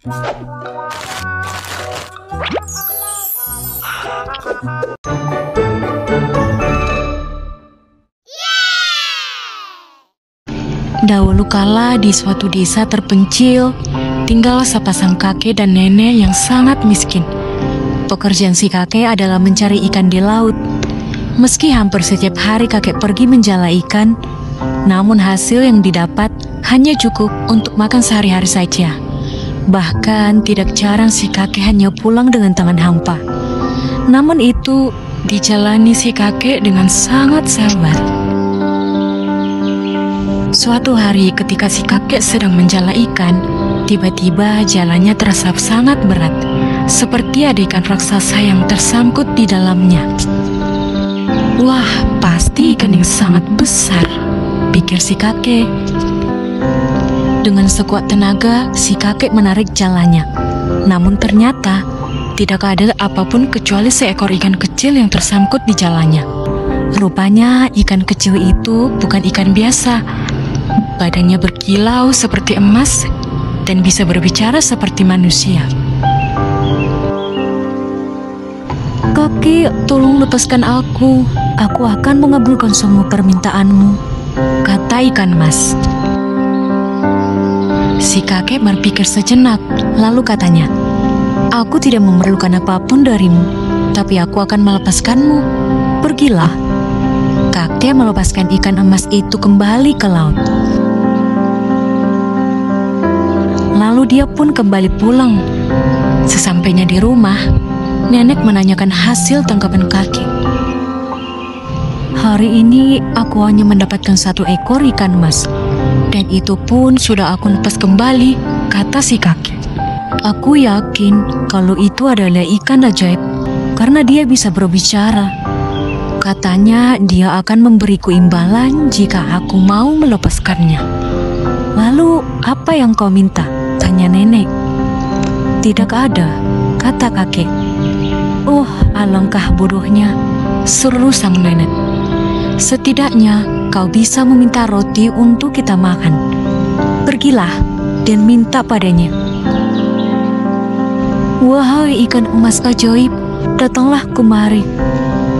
Dahulu kala di suatu desa terpencil, tinggal sepasang kakek dan nenek yang sangat miskin. Pekerjaan si kakek adalah mencari ikan di laut. Meski hampir setiap hari kakek pergi menjala ikan, namun hasil yang didapat hanya cukup untuk makan sehari-hari saja. Bahkan tidak jarang si kakek hanya pulang dengan tangan hampa. Namun itu dijalani si kakek dengan sangat sabar. Suatu hari ketika si kakek sedang menjala ikan, tiba-tiba jalannya terasa sangat berat, seperti ada ikan raksasa yang tersangkut di dalamnya. Wah, pasti ikan yang sangat besar, pikir si kakek. Dengan sekuat tenaga, si kakek menarik jalannya. Namun ternyata tidak ada apapun kecuali seekor ikan kecil yang tersangkut di jalannya. Rupanya ikan kecil itu bukan ikan biasa. Badannya berkilau seperti emas dan bisa berbicara seperti manusia. "Kakek, tolong lepaskan aku. Aku akan mengabulkan semua permintaanmu," kata ikan mas. Si kakek berpikir sejenak, lalu katanya, "Aku tidak memerlukan apapun darimu, tapi aku akan melepaskanmu. Pergilah." Kakek melepaskan ikan emas itu kembali ke laut. Lalu dia pun kembali pulang. Sesampainya di rumah, nenek menanyakan hasil tangkapan kakek. "Hari ini aku hanya mendapatkan 1 ekor ikan emas, dan itu pun sudah aku lepas kembali," kata si kakek. "Aku yakin kalau itu adalah ikan ajaib, karena dia bisa berbicara. Katanya dia akan memberiku imbalan jika aku mau melepaskannya." "Lalu apa yang kau minta?" tanya nenek. "Tidak ada," kata kakek. "Oh, alangkah bodohnya," seru sang nenek. "Setidaknya kau bisa meminta roti untuk kita makan. Pergilah dan minta padanya." "Wahai ikan emas ajaib, datanglah kemari.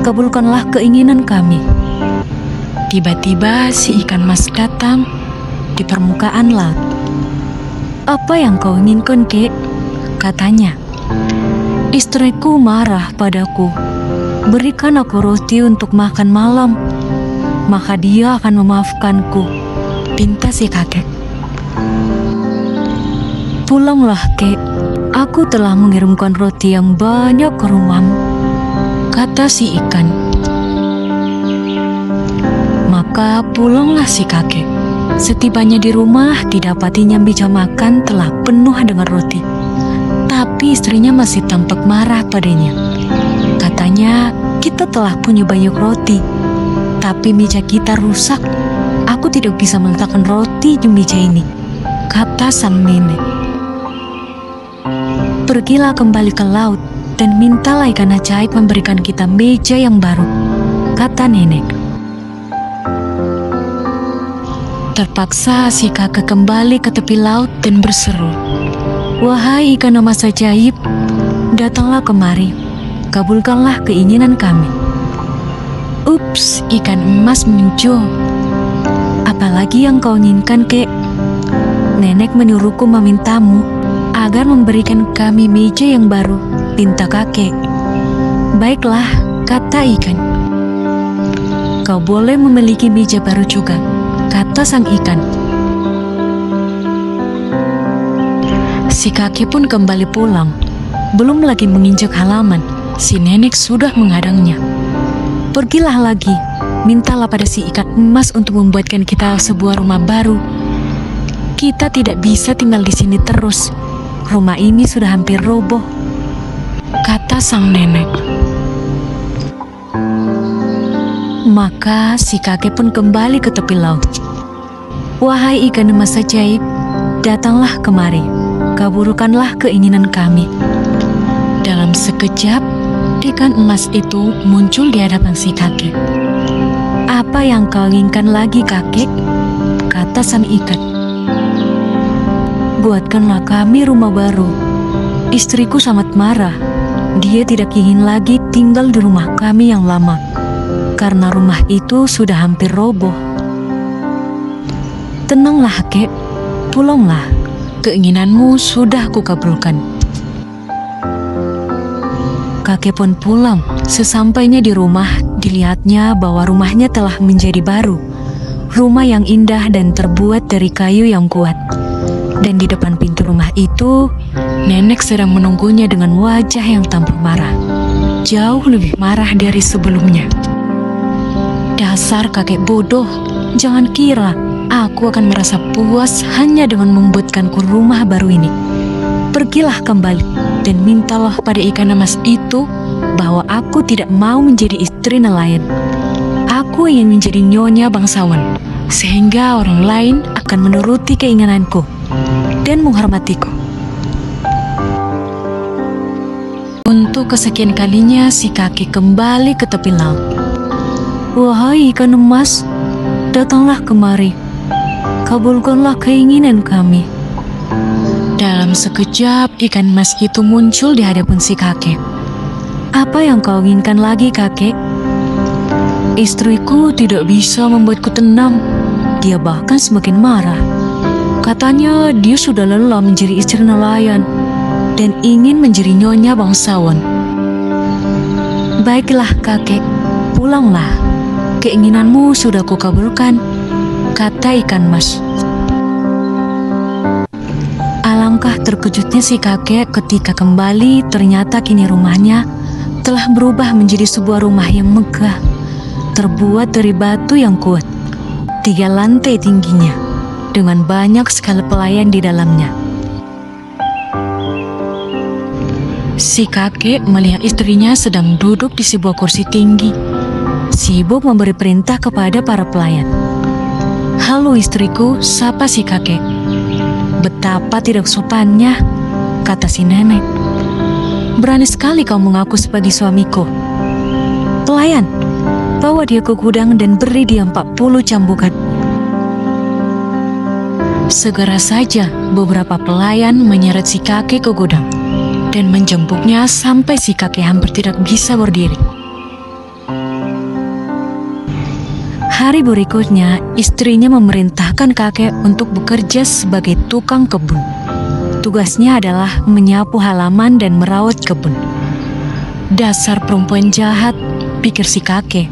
Kabulkanlah keinginan kami." Tiba-tiba si ikan emas datang di permukaan laut. "Apa yang kau inginkan, kek?" katanya. "Istriku marah padaku. Berikan aku roti untuk makan malam, maka dia akan memaafkanku," pinta si kakek. "Pulanglah, kek. Aku telah mengirimkan roti yang banyak ke rumahmu," kata si ikan. Maka pulanglah si kakek. Setibanya di rumah, didapatinya meja makan telah penuh dengan roti. Tapi istrinya masih tampak marah padanya. Katanya, "Kita telah punya banyak roti, tapi meja kita rusak. Aku tidak bisa meletakkan roti di meja ini," kata sang nenek. "Pergilah kembali ke laut dan mintalah ikan ajaib memberikan kita meja yang baru," kata nenek. Terpaksa si kakek kembali ke tepi laut dan berseru, "Wahai ikan emas ajaib, datanglah kemari, kabulkanlah keinginan kami." "Ups," ikan emas muncul. "Apalagi yang kau inginkan, kek?" "Nenek menyuruhku memintamu agar memberikan kami meja yang baru," pinta kakek. "Baiklah," kata ikan. "Kau boleh memiliki meja baru juga," kata sang ikan. Si kakek pun kembali pulang. Belum lagi menginjak halaman, si nenek sudah menghadangnya. "Pergilah lagi, mintalah pada si ikan emas untuk membuatkan kita sebuah rumah baru. Kita tidak bisa tinggal di sini terus. Rumah ini sudah hampir roboh," kata sang nenek. Maka si kakek pun kembali ke tepi laut. "Wahai ikan emas ajaib, datanglah kemari, kabulkanlah keinginan kami." Dalam sekejap, ikan emas itu muncul di hadapan si kakek. "Apa yang kau inginkan lagi, kakek?" kata sang ikan. buatkanlah kami rumah baru. Istriku sangat marah. Dia tidak ingin lagi tinggal di rumah kami yang lama, karena rumah itu sudah hampir roboh. Tenanglah, Kek. Pulanglah. Keinginanmu sudah kukabulkan. Kakek pun pulang. Sesampainya di rumah, dilihatnya bahwa rumahnya telah menjadi baru. Rumah yang indah dan terbuat dari kayu yang kuat. Dan di depan pintu rumah itu, nenek sedang menunggunya dengan wajah yang tampak marah. Jauh lebih marah dari sebelumnya. Dasar kakek bodoh, jangan kira aku akan merasa puas hanya dengan membuatkanku rumah baru ini. Pergilah kembali dan mintalah pada ikan emas itu bahwa aku tidak mau menjadi istri nelayan. Aku ingin menjadi nyonya bangsawan, sehingga orang lain akan menuruti keinginanku dan menghormatiku. Untuk kesekian kalinya si kakek kembali ke tepi laut. Wahai ikan emas, datanglah kemari. Kabulkanlah keinginan kami. Dalam sekejap, ikan emas itu muncul di hadapan si kakek. Apa yang kau inginkan lagi, kakek? Istriku tidak bisa membuatku tenang. Dia bahkan semakin marah. Katanya dia sudah lelah menjadi istri nelayan dan ingin menjadi nyonya bangsawan. Baiklah, kakek, pulanglah. Keinginanmu sudah kukabulkan, kata ikan emas. Alangkah terkejutnya si kakek ketika kembali ternyata kini rumahnya telah berubah menjadi sebuah rumah yang megah, terbuat dari batu yang kuat, 3 lantai tingginya, dengan banyak sekali pelayan di dalamnya. Si kakek melihat istrinya sedang duduk di sebuah kursi tinggi, sibuk memberi perintah kepada para pelayan. Halo istriku, sapa si kakek. Betapa tidak sopannya, kata si nenek. Berani sekali kau mengaku sebagai suamiku. Pelayan, bawa dia ke gudang dan beri dia 40 cambukan. Segera saja beberapa pelayan menyeret si kakek ke gudang dan menjemputnya sampai si kakek hampir tidak bisa berdiri. Hari berikutnya, istrinya memerintahkan kakek untuk bekerja sebagai tukang kebun. Tugasnya adalah menyapu halaman dan merawat kebun. Dasar perempuan jahat, pikir si kakek.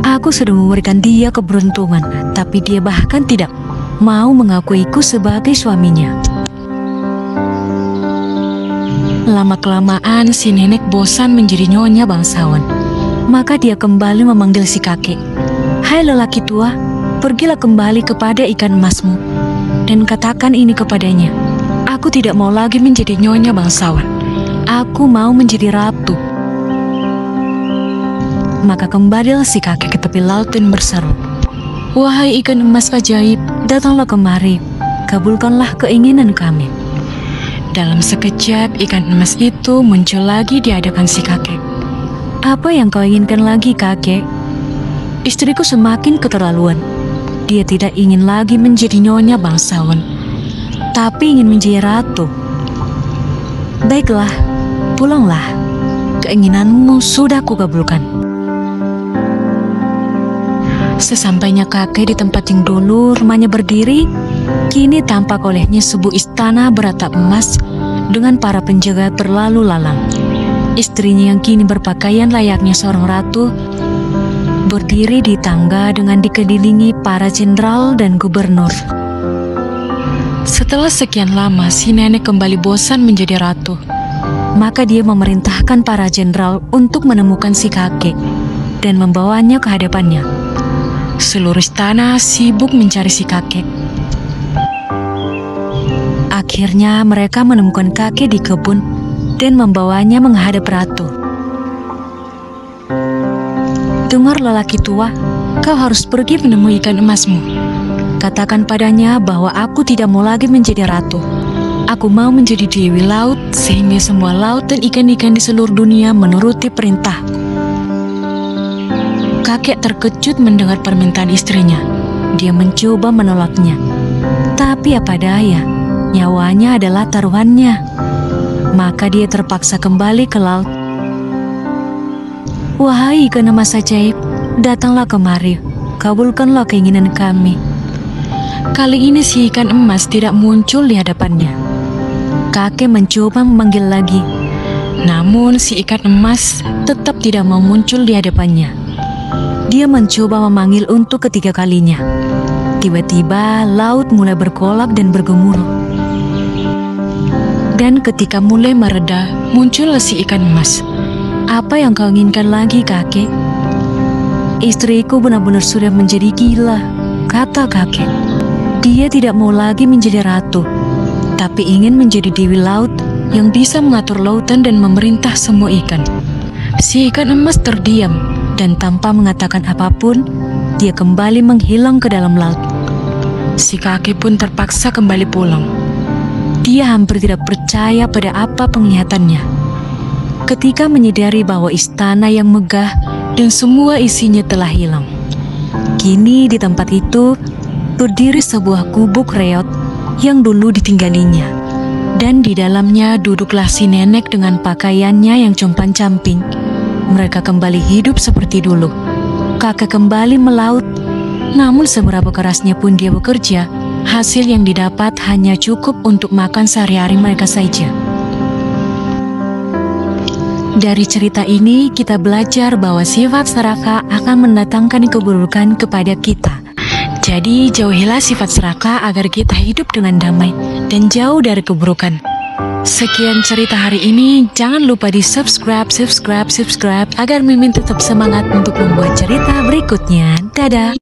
Aku sudah memberikan dia keberuntungan, tapi dia bahkan tidak mau mengakuiku sebagai suaminya. Lama-kelamaan si nenek bosan menjadi nyonya bangsawan. Maka dia kembali memanggil si kakek. Hai lelaki tua, pergilah kembali kepada ikan emasmu dan katakan ini kepadanya. Aku tidak mau lagi menjadi nyonya bangsawan. Aku mau menjadi ratu. Maka kembalilah si kakek ke tepi laut dan berseru, wahai ikan emas ajaib, datanglah kemari. Kabulkanlah keinginan kami. Dalam sekejap, ikan emas itu muncul lagi di hadapan si kakek. Apa yang kau inginkan lagi, kakek? Istriku semakin keterlaluan. Dia tidak ingin lagi menjadi nyonya bangsawan, tapi ingin menjadi ratu. Baiklah, pulanglah. Keinginanmu sudah kukabulkan. Sesampainya kakek di tempat yang dulu rumahnya berdiri, kini tampak olehnya sebuah istana beratap emas dengan para penjaga berlalu lalang. Istrinya yang kini berpakaian layaknya seorang ratu berdiri di tangga dengan dikelilingi para jenderal dan gubernur. Setelah sekian lama, si nenek kembali bosan menjadi ratu. Maka dia memerintahkan para jenderal untuk menemukan si kakek dan membawanya ke hadapannya. Seluruh istana sibuk mencari si kakek. Akhirnya mereka menemukan kakek di kebun dan membawanya menghadap ratu. Dengar lelaki tua, kau harus pergi menemui ikan emasmu. Katakan padanya bahwa aku tidak mau lagi menjadi ratu. Aku mau menjadi dewi laut, sehingga semua laut dan ikan-ikan di seluruh dunia menuruti perintah. Kakek terkejut mendengar permintaan istrinya. Dia mencoba menolaknya. Tapi apa daya, Nyawanya adalah taruhannya. Maka dia terpaksa kembali ke laut. Wahai ikan emas ajaib, datanglah kemari, kabulkanlah keinginan kami. Kali ini si ikan emas tidak muncul di hadapannya. Kakek mencoba memanggil lagi, namun si ikan emas tetap tidak mau muncul di hadapannya. Dia mencoba memanggil untuk ketiga kalinya. Tiba-tiba laut mulai bergolak dan bergemuruh. Dan ketika mulai mereda, muncullah si ikan emas. Apa yang kau inginkan lagi, kakek? Istriku benar-benar sudah menjadi gila, kata kakek. Dia tidak mau lagi menjadi ratu, tapi ingin menjadi dewi laut yang bisa mengatur lautan dan memerintah semua ikan. Si ikan emas terdiam dan tanpa mengatakan apapun, dia kembali menghilang ke dalam laut. Si kakek pun terpaksa kembali pulang. Dia hampir tidak percaya pada apa penglihatannya. Ketika menyadari bahwa istana yang megah dan semua isinya telah hilang. Kini di tempat itu berdiri sebuah gubuk reot yang dulu ditinggalinya. Dan di dalamnya duduklah si nenek dengan pakaiannya yang compang-camping. Mereka kembali hidup seperti dulu. Kakek kembali melaut. Namun seberapa kerasnya pun dia bekerja, hasil yang didapat hanya cukup untuk makan sehari-hari mereka saja. Dari cerita ini kita belajar bahwa sifat serakah akan mendatangkan keburukan kepada kita. Jadi jauhilah sifat serakah agar kita hidup dengan damai dan jauh dari keburukan. Sekian cerita hari ini. Jangan lupa di subscribe agar Mimin tetap semangat untuk membuat cerita berikutnya. Dadah.